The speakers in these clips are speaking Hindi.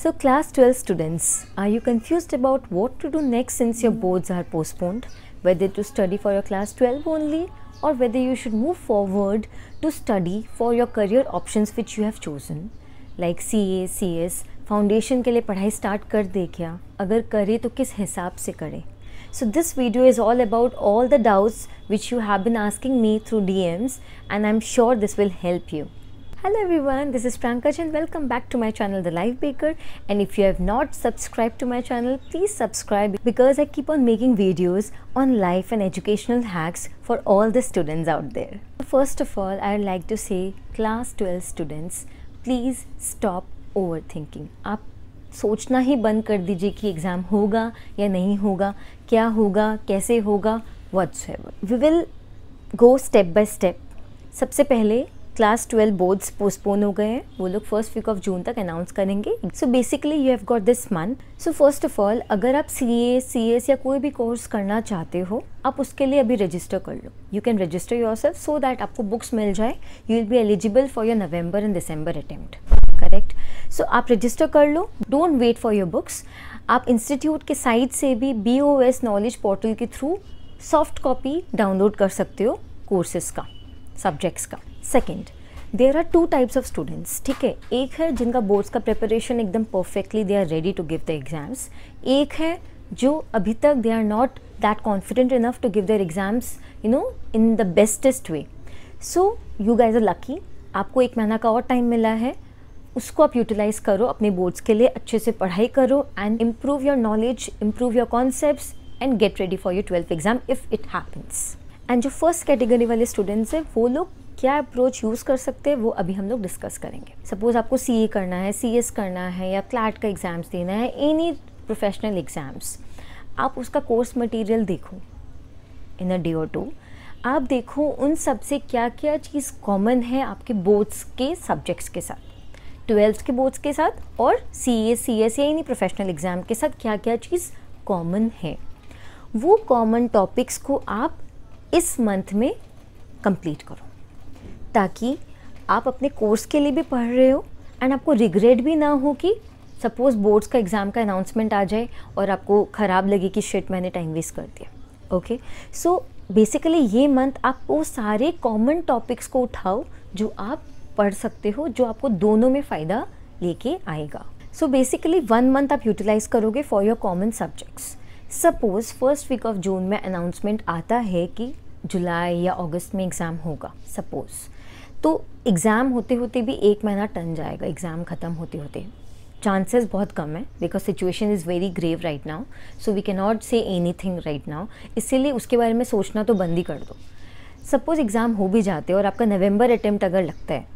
So class 12 students, are you confused about what to do next since your boards are postponed? Whether to study for your class 12 only or whether you should move forward to study for your career options which you have chosen? Like CA, CS, foundation के लिए पढ़ाई स्टार्ट कर दे क्या? अगर करे तो किस हिसाब से करे? So this video is all about all the doubts which you have been asking me through DMs and I'm sure this will help you. Hello everyone, this is Prankaj and welcome back to my channel The Life Baker, and if you have not subscribed to my channel, please subscribe because I keep on making videos on life and educational hacks for all the students out there. First of all, I would like to say class 12 students, please stop overthinking. आप सोचना ही बंद कर दीजिए कि एग्ज़ाम होगा या नहीं होगा, क्या होगा, कैसे होगा, whatsoever. We will go step by step. सबसे पहले क्लास 12 बोर्ड्स पोस्टपोन हो गए हैं, वो लोग फर्स्ट वीक ऑफ जून तक अनाउंस करेंगे. So basically you have got this month. So first of all, अगर आप CA, CS या कोई भी कोर्स करना चाहते हो, आप उसके लिए अभी रजिस्टर कर लो. You can register yourself so that आपको बुक्स मिल जाए. You will be eligible for your November and December attempt. Correct. So आप रजिस्टर कर लो. Don't wait for your books. आप इंस्टीट्यूट के साइट से भी BOS नॉलेज पोर्टल के थ्रू सॉफ्ट कॉपी डाउनलोड कर सकते हो कोर्सेज का, सब्जेक्ट्स का. Second, there are two types of students. ठीक है, एक है जिनका बोर्ड्स का प्रिपरेशन एकदम perfectly they are ready to give the exams. एक है जो अभी तक they are not that confident enough to give their exams in the bestest way. So you guys are lucky. आपको 1 महीना का और टाइम मिला है, उसको आप यूटिलाइज़ करो अपने बोर्ड्स के लिए. अच्छे से पढ़ाई करो and improve your knowledge, improve your concepts and get ready for your 12th exam if it happens. And जो फर्स्ट कैटेगरी वाले स्टूडेंट्स हैं, वो लोग क्या अप्रोच यूज़ कर सकते हैं वो अभी हम लोग डिस्कस करेंगे. सपोज़ आपको CA करना है, CS करना है या क्लैट का एग्ज़ाम्स देना है, एनी प्रोफेशनल एग्ज़ाम्स, आप उसका कोर्स मटेरियल देखो इन अ डे और 2. आप देखो उन सब से क्या क्या चीज़ कॉमन है आपके बोर्ड्स के सब्जेक्ट्स के साथ, 12th के बोर्ड्स के साथ और CA, CS या एनी प्रोफेशनल एग्ज़ाम के साथ क्या क्या चीज़ कॉमन है. वो कॉमन टॉपिक्स को आप इस मंथ में कंप्लीट करो ताकि आप अपने कोर्स के लिए भी पढ़ रहे हो एंड आपको रिग्रेट भी ना हो कि सपोज़ बोर्ड्स का एग्ज़ाम का अनाउंसमेंट आ जाए और आपको ख़राब लगे कि शिट मैंने टाइम वेस्ट कर दिया. ओके, सो बेसिकली ये मंथ आप वो सारे कॉमन टॉपिक्स को उठाओ जो आप पढ़ सकते हो, जो आपको दोनों में फ़ायदा लेके आएगा. सो बेसिकली 1 मंथ आप यूटिलाइज़ करोगे for your common subjects. Suppose first week of June में अनाउंसमेंट आता है कि जुलाई या अगस्त में एग्ज़ाम होगा सपोज़, तो एग्ज़ाम होते होते भी 1 महीना टन जाएगा. एग्ज़ाम ख़त्म होते होते चांसेस बहुत कम है because situation is very grave right now. So we can not say anything right now. इसीलिए उसके बारे में सोचना तो बंद ही कर दो. सपोज़ एग्ज़ाम हो भी जाते और आपका नवंबर अटेम्प्ट अगर लगता है,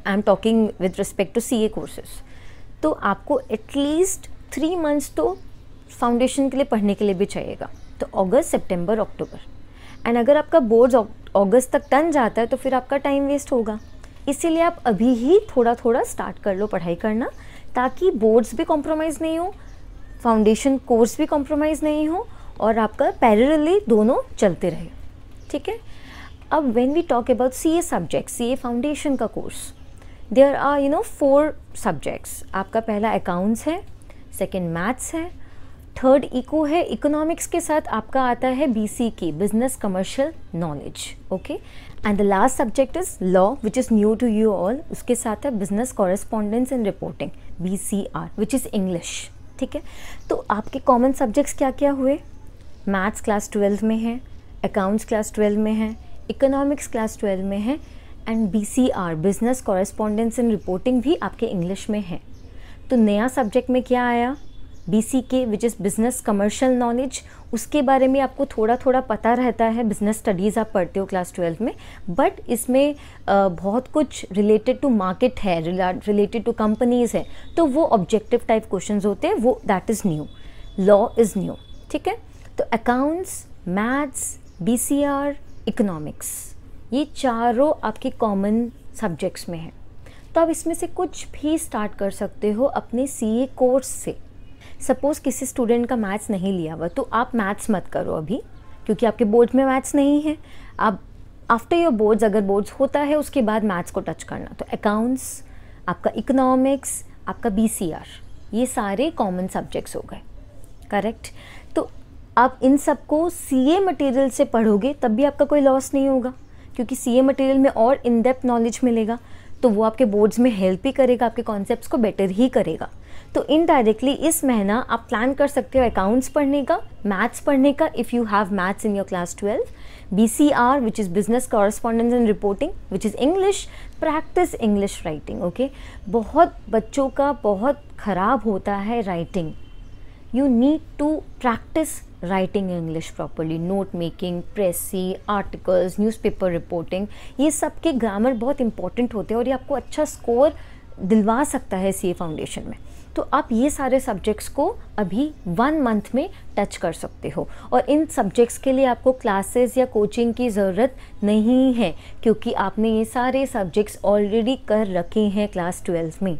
I am talking with respect to CA courses, तो आपको एटलीस्ट 3 मंथ्स तो फाउंडेशन के लिए पढ़ने के लिए भी चाहिएगा. तो अगस्त, सितंबर, अक्टूबर. एंड अगर आपका बोर्ड्स अगस्त तक टन जाता है तो फिर आपका टाइम वेस्ट होगा. इसीलिए आप अभी ही थोड़ा थोड़ा स्टार्ट कर लो पढ़ाई करना, ताकि बोर्ड्स भी कॉम्प्रोमाइज़ नहीं हो, फाउंडेशन कोर्स भी कॉम्प्रोमाइज़ नहीं हो और आपका पैरेलली दोनों चलते रहे. ठीक है. अब when we talk about CA subject, CA foundation का कोर्स, देयर आर 4 सब्जेक्ट्स. आपका पहला अकाउंट्स है, सेकेंड मैथ्स है, थर्ड इको है. इकोनॉमिक्स के साथ आपका आता है BCK, business commercial knowledge. Okay. And the last subject is law which is new to you all. उसके साथ है business correspondence and reporting, BCR, which is English. ठीक है. तो आपके कॉमन सब्जेक्ट्स क्या क्या हुए? मैथ्स क्लास 12 में है, अकाउंट्स क्लास 12 में है, इकोनॉमिक्स क्लास 12 में है and BCR, business correspondence and reporting भी आपके इंग्लिश में है. तो नया सब्जेक्ट में क्या आया? BCK which is business commercial knowledge. उसके बारे में आपको थोड़ा थोड़ा पता रहता है, बिजनेस स्टडीज़ आप पढ़ते हो क्लास 12 में, बट इसमें बहुत कुछ रिलेटेड टू मार्केट है, रिलेटेड टू कंपनीज़ है, तो वो ऑब्जेक्टिव टाइप क्वेश्चंस होते हैं, वो that is new. Law is new. ठीक है. तो अकाउंट्स, मैथ्स, BCR, इकोनॉमिक्स, ये चारों आपके कॉमन सब्जेक्ट्स में हैं. तो आप इसमें से कुछ भी स्टार्ट कर सकते हो अपने CA कोर्स से. सपोज़ किसी स्टूडेंट का मैथ्स नहीं लिया हुआ, तो आप मैथ्स मत करो अभी, क्योंकि आपके बोर्ड्स में मैथ्स नहीं है. आप आफ्टर योर बोर्ड्स, अगर बोर्ड्स होता है उसके बाद मैथ्स को टच करना. तो अकाउंट्स, आपका इकोनॉमिक्स, आपका BCR, ये सारे कॉमन सब्जेक्ट्स हो गए, करेक्ट। तो आप इन सबको सीए मटेरियल से पढ़ोगे तब भी आपका कोई लॉस नहीं होगा, क्योंकि सीए मटेरियल में और इन डेप्थ नॉलेज मिलेगा, तो वो आपके बोर्ड्स में हेल्प ही करेगा, आपके कॉन्सेप्ट्स को बेटर ही करेगा। तो इनडायरेक्टली इस महीना आप प्लान कर सकते हो अकाउंट्स पढ़ने का, मैथ्स पढ़ने का, if you have maths in your class 12, BCR which is business correspondence and reporting which is English, practice English writing. Okay, बहुत बच्चों का बहुत ख़राब होता है writing, you need to practice writing English properly, note making, pressy, articles, newspaper reporting, ये सब के ग्रामर बहुत इंपॉर्टेंट होते हैं और ये आपको अच्छा स्कोर दिलवा सकता है CA फाउंडेशन में। तो आप ये सारे सब्जेक्ट्स को अभी 1 मंथ में टच कर सकते हो, और इन सब्जेक्ट्स के लिए आपको क्लासेस या कोचिंग की ज़रूरत नहीं है, क्योंकि आपने ये सारे सब्जेक्ट्स ऑलरेडी कर रखे हैं क्लास 12 में,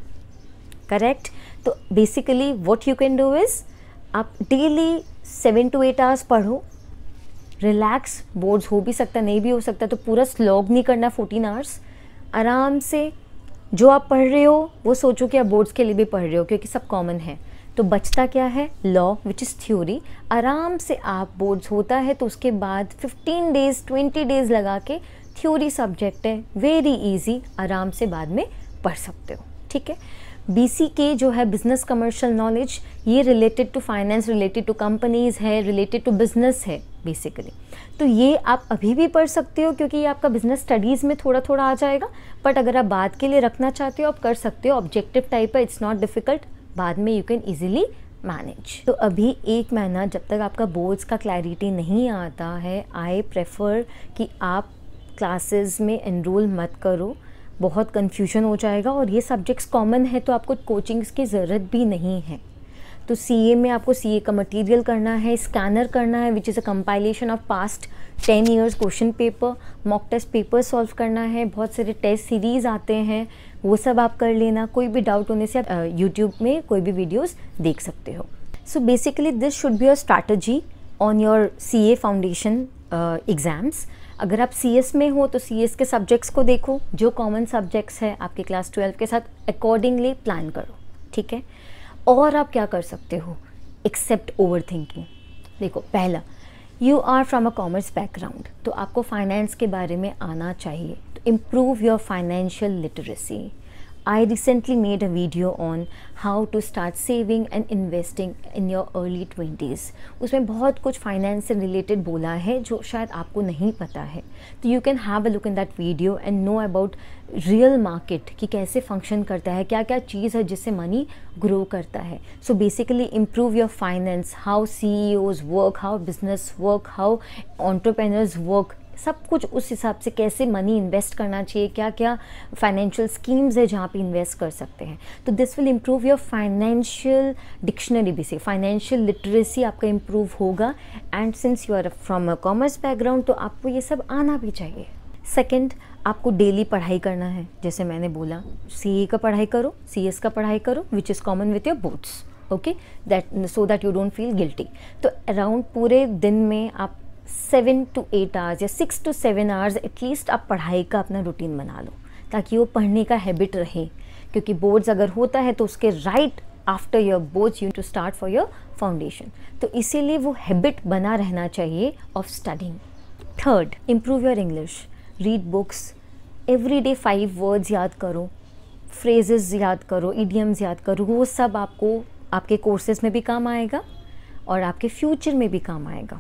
करेक्ट। तो basically what you can do is आप डेली 7 to 8 आवर्स पढ़ो, रिलैक्स, बोर्ड्स हो भी सकता नहीं भी हो सकता, तो पूरा स्लॉग नहीं करना 14 आवर्स, आराम से जो आप पढ़ रहे हो वो सोचो कि आप बोर्ड्स के लिए भी पढ़ रहे हो, क्योंकि सब कॉमन है। तो बचता क्या है, लॉ विच इज़ थ्योरी, आराम से आप बोर्ड्स होता है तो उसके बाद 15 डेज़ 20 डेज़ लगा के थ्योरी सब्जेक्ट है, वेरी इजी, आराम से बाद में पढ़ सकते हो, ठीक है। BCK जो है बिजनेस कमर्शियल नॉलेज, ये related to finance, related to companies है, रिलेटेड टू बिजनेस है बेसिकली। तो ये आप अभी भी पढ़ सकते हो, क्योंकि ये आपका बिजनेस स्टडीज़ में थोड़ा थोड़ा आ जाएगा, बट अगर आप बाद के लिए रखना चाहते हो आप कर सकते हो, ऑब्जेक्टिव टाइप है, इट्स नॉट डिफ़िकल्ट, बाद में यू कैन ईजिली मैनेज। तो अभी 1 महीना जब तक आपका बोर्ड्स का क्लैरिटी नहीं आता है, आई प्रेफर कि आप क्लासेस में एनरोल मत करो, बहुत कन्फ्यूजन हो जाएगा, और ये सब्जेक्ट्स कॉमन है तो आपको कोचिंग्स की ज़रूरत भी नहीं है। तो CA में आपको CA का मटेरियल करना है, स्कैनर करना है which is a compilation of past 10 years question paper, mock test paper solve करना है, बहुत सारे टेस्ट सीरीज़ आते हैं, वो सब आप कर लेना। कोई भी डाउट होने से आप यूट्यूब में कोई भी वीडियोज़ देख सकते हो। So basically this should be a strategy on your CA foundation exams. अगर आप CS में हो तो CS के सब्जेक्ट्स को देखो, जो कॉमन सब्जेक्ट्स है आपके क्लास 12 के साथ अकॉर्डिंगली प्लान करो, ठीक है। और आप क्या कर सकते हो, एक्सेप्ट ओवर थिंकिंग। देखो, पहला, you are from a commerce background, तो आपको फाइनेंस के बारे में आना चाहिए, तो improve your financial literacy. I recently made a video on how to start saving and investing in your early 20s. उसमें बहुत कुछ फाइनेंस से रिलेटेड बोला है जो शायद आपको नहीं पता है, तो you can have a look in that video and know about real market कि कैसे फंक्शन करता है, क्या क्या चीज़ है जिससे मनी ग्रो करता है। So basically improve your finance, how CEOs work, how business work, how entrepreneurs work, सब कुछ उस हिसाब से कैसे मनी इन्वेस्ट करना चाहिए, क्या क्या फाइनेंशियल स्कीम्स है जहाँ पे इन्वेस्ट कर सकते हैं। तो this will improve your financial dictionary भी से, फाइनेंशियल लिटरेसी आपका इम्प्रूव होगा। And since you are from a commerce background तो आपको ये सब आना भी चाहिए। सेकेंड, आपको डेली पढ़ाई करना है, जैसे मैंने बोला CA का पढ़ाई करो, CS का पढ़ाई करो which is common with your boards, okay, that so that you don't feel guilty. तो अराउंड पूरे दिन में आप 7 to 8 आवर्स या 6 to 7 आवर्स एटलीस्ट आप पढ़ाई का अपना रूटीन बना लो, ताकि वो पढ़ने का हैबिट रहे, क्योंकि बोर्ड्स अगर होता है तो उसके right after your boards you to start for your foundation, तो इसीलिए वो हैबिट बना रहना चाहिए of studying. Third, improve your English, read books, every day 5 words याद करो, फ्रेजेस याद करो, इडियम्स याद करो, वो सब आपको आपके कोर्सेज में भी काम आएगा और आपके फ्यूचर में भी काम आएगा।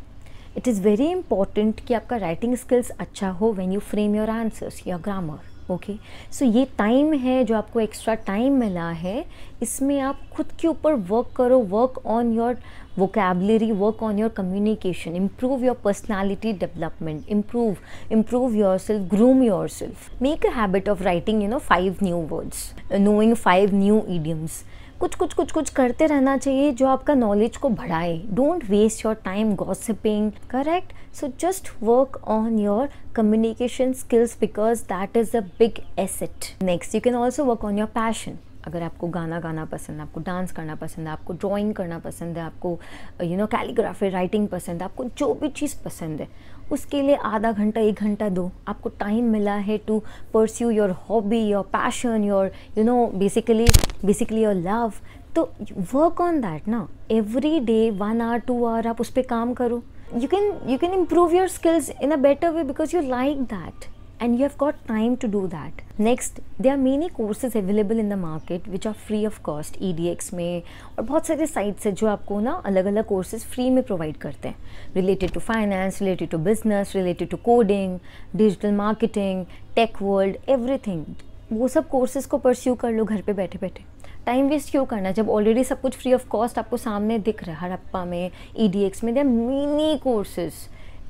इट इज़ वेरी इंपॉर्टेंट कि आपका राइटिंग स्किल्स अच्छा हो when you frame your answers, your grammar, okay. So ये टाइम है जो आपको एक्स्ट्रा टाइम मिला है, इसमें आप खुद के ऊपर वर्क करो, work on your vocabulary, work on your communication, improve your personality development, improve yourself, groom yourself, make a habit of writing 5 new words, knowing 5 new idioms. कुछ करते रहना चाहिए जो आपका नॉलेज को बढ़ाए। Don't waste your time gossiping, correct. So just work on your communication skills because that is a big asset. Next, you can also work on your passion. अगर आपको गाना गाना पसंद है, आपको डांस करना पसंद है, आपको ड्राइंग करना पसंद है, आपको कैलीग्राफी राइटिंग पसंद है, आपको जो भी चीज़ पसंद है उसके लिए आधा घंटा 1 घंटा दो। आपको टाइम मिला है to pursue your hobby, your passion, your basically your love, तो वर्क ऑन दैट ना, एवरी डे 1 hour 2 hour आप उस पर काम करो. You can improve your skills in a better way because you like that and you have got time to do that. Next, there are many courses available in the market which are free of cost. EDX में और बहुत सारे sites है जो आपको ना अलग अलग courses free में provide करते हैं, related to finance, related to business, related to coding, digital marketing, tech world, everything. वो सब courses को pursue कर लो घर पे बैठे बैठे. टाइम वेस्ट क्यों करना जब ऑलरेडी सब कुछ फ्री ऑफ कॉस्ट आपको सामने दिख रहा है. हड़प्पा में, EDX में, there are many courses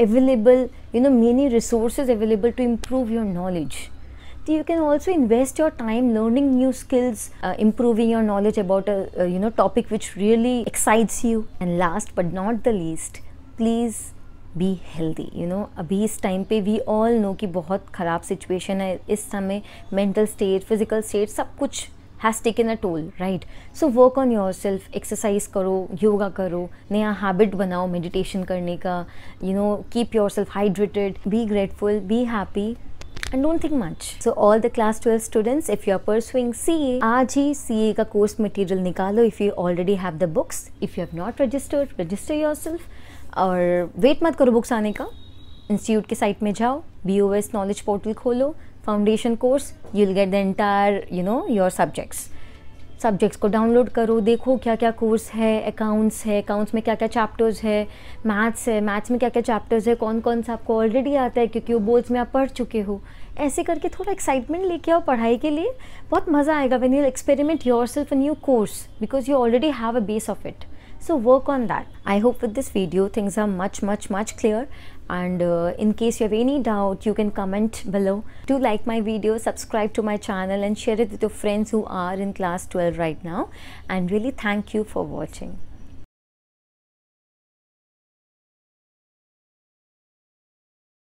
available, many resources available to improve your knowledge. You can also invest your time learning new skills, improving your knowledge about a topic which really excites you. And last but not the least, please be healthy. अभी इस टाइम पे we all know कि बहुत ख़राब सिचुएशन है इस समय. मेंटल स्टेट, फिजिकल स्टेट, सब कुछ has taken a toll, right? So work on yourself, exercise करो, योगा करो, नया habit बनाओ meditation करने का, keep yourself hydrated, be grateful, be happy and don't think much. So all the class 12 students, if you are pursuing CA, आज ही CA का course material निकालो. If you already have the books, if you have not registered, register yourself. और wait मत करो books आने का, इंस्टीट्यूट के साइट में जाओ, BOS नॉलेज पोर्टल खोलो, foundation course, you will get the entire your subjects को डाउनलोड करो, देखो क्या क्या कोर्स है. अकाउंट्स है, अकाउंट्स में क्या क्या चैप्टर्स है. मैथ्स है, मैथ्स में क्या क्या चैप्टर्स है, कौन कौन सा आपको ऑलरेडी आता है क्योंकि वो बोर्ड्स में आप पढ़ चुके हो. ऐसे करके थोड़ा एक्साइटमेंट लेके आओ पढ़ाई के लिए, बहुत मज़ा आएगा when you experiment yourself a new course because you already have a base of it. So work on that. I hope with this video things are much clear, and in case you have any doubt you can comment below. Do like my video, subscribe to my channel and share it with your friends who are in class 12 right now, and really thank you for watching.